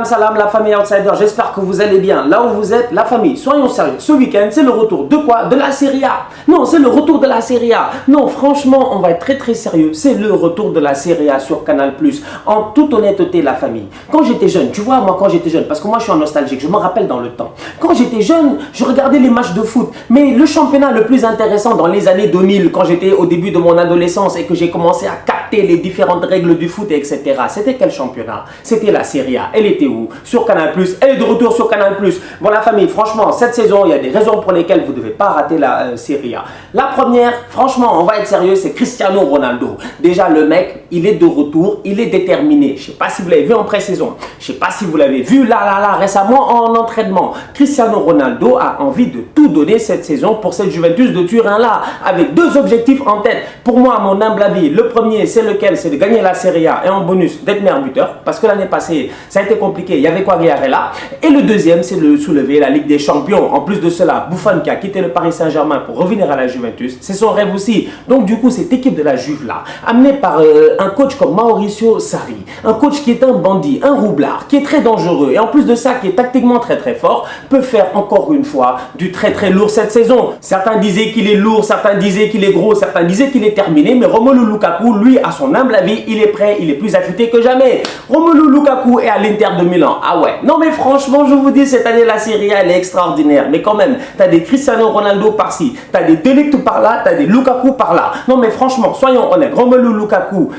Salam la famille Outsider, j'espère que vous allez bien là où vous êtes. La famille, soyons sérieux, ce week-end c'est le retour de quoi? De la Serie A. Non, c'est le retour de la Serie A. Non, franchement, on va être très sérieux. C'est le retour de la Serie A sur Canal+. En toute honnêteté, la famille, quand j'étais jeune, tu vois, moi quand j'étais jeune, parce que moi je suis un nostalgique, je me rappelle dans le temps. Quand j'étais jeune, je regardais les matchs de foot. Mais le championnat le plus intéressant dans les années 2000, quand j'étais au début de mon adolescence et que j'ai commencé à capter les différentes règles du foot, etc. C'était quel championnat? C'était la Serie A. Elle était où? Sur Canal+. Elle est de retour sur Canal+. Bon, la famille, franchement, cette saison, il y a des raisons pour lesquelles vous ne devez pas rater la Serie A. La première, franchement, on va être sérieux, c'est Cristiano Ronaldo. Déjà, le mec, il est de retour, il est déterminé. Je ne sais pas si vous l'avez vu en pré-saison. Je ne sais pas si vous l'avez vu là, récemment en entraînement. Cristiano Ronaldo a envie de tout donner cette saison pour cette Juventus de Turin-là, avec deux objectifs en tête. Pour moi, à mon humble avis, le premier, c'est lequel? C'est de gagner la Serie A et en bonus d'être meilleur buteur, parce que l'année passée, ça a été compliqué. Il y avait Quagliarella. Et le deuxième, c'est de soulever la Ligue des Champions. En plus de cela, Buffon qui a quitté le Paris Saint-Germain pour revenir à la Juventus, c'est son rêve aussi. Donc du coup, cette équipe de la Juve-là, amenée par un coach comme Maurizio Sarri, un coach qui est un bandit, un roublard, qui est très dangereux, et en plus de ça, qui est tactiquement très fort, peut faire encore une fois du très lourd cette saison. Certains disaient qu'il est lourd, certains disaient qu'il est gros, certains disaient qu'il est terminé, mais Romelu Lukaku, lui, à son humble avis, il est prêt, il est plus affûté que jamais. Romelu Lukaku est à l'Inter de Milan. Ah ouais, non mais franchement, je vous dis, cette année, la Serie A, elle est extraordinaire. Mais quand même, tu as des Cristiano Ronaldo par-ci, tu as des De Ligt par-là, tu as des Lukaku par-là. Non mais franchement, soyons honnêtes, Romelu Lukaku,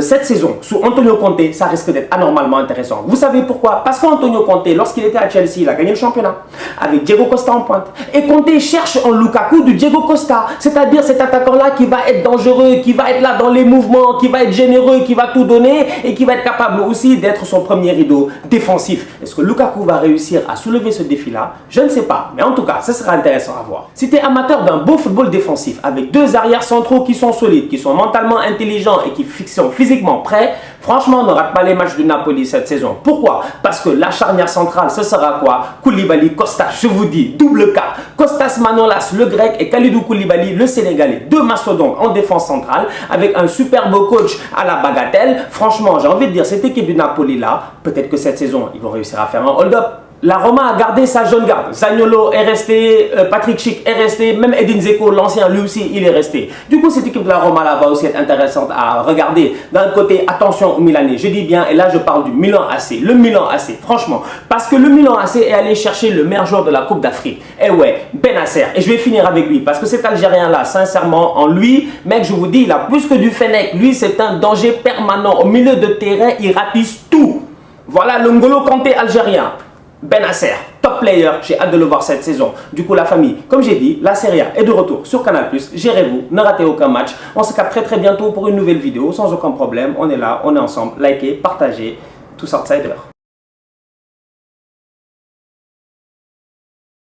cette saison, sous Antonio Conte, ça risque d'être anormalement intéressant. Vous savez pourquoi? Parce qu'Antonio Conte, lorsqu'il était à Chelsea, il a gagné le championnat avec Diego Costa en pointe. Et Conte cherche en Lukaku du Diego Costa, c'est-à-dire cet attaquant-là qui va être dangereux, qui va être là dans les mouvements, qui va être généreux, qui va tout donner et qui va être capable aussi d'être son premier rideau défensif. Est-ce que Lukaku va réussir à soulever ce défi-là? Je ne sais pas, mais en tout cas, ce sera intéressant à voir. Si tu es amateur d'un beau football défensif avec deux arrières centraux qui sont solides, qui sont mentalement intelligents et qui sont physiquement prêts, franchement, ne rate pas les matchs du Napoli cette saison. Pourquoi? Parce que la charnière centrale, ce sera quoi? Koulibaly, Kostas, je vous dis, double K. Kostas Manolas, le grec, et Kalidou Koulibaly, le sénégalais. Deux mastodontes en défense centrale avec un superbe coach à la bagatelle. Franchement, j'ai envie de dire, cette équipe du Napoli là, peut-être que cette saison, ils vont réussir à faire un hold-up. La Roma a gardé sa jeune garde. Zaniolo est resté, Patrick Schick est resté, même Edin Dzeko, l'ancien, lui aussi, il est resté. Du coup, cette équipe de la Roma là va aussi être intéressante à regarder. D'un côté, attention aux Milanais, je dis bien, et là je parle du Milan AC. Le Milan AC, franchement, parce que le Milan AC est allé chercher le meilleur joueur de la Coupe d'Afrique. Et ouais, Benacer. Et je vais finir avec lui, parce que cet Algérien là, sincèrement, en lui, mec, je vous dis, il a plus que du Fennec. Lui, c'est un danger permanent. Au milieu de terrain, il ratisse tout. Voilà le N'Golo Kanté algérien. Benacer, top player, j'ai hâte de le voir cette saison. Du coup, la famille, comme j'ai dit, la Serie A est de retour sur Canal+. Gérez-vous, ne ratez aucun match. On se capte très bientôt pour une nouvelle vidéo, sans aucun problème. On est là, on est ensemble. Likez, partagez, tous outsiders.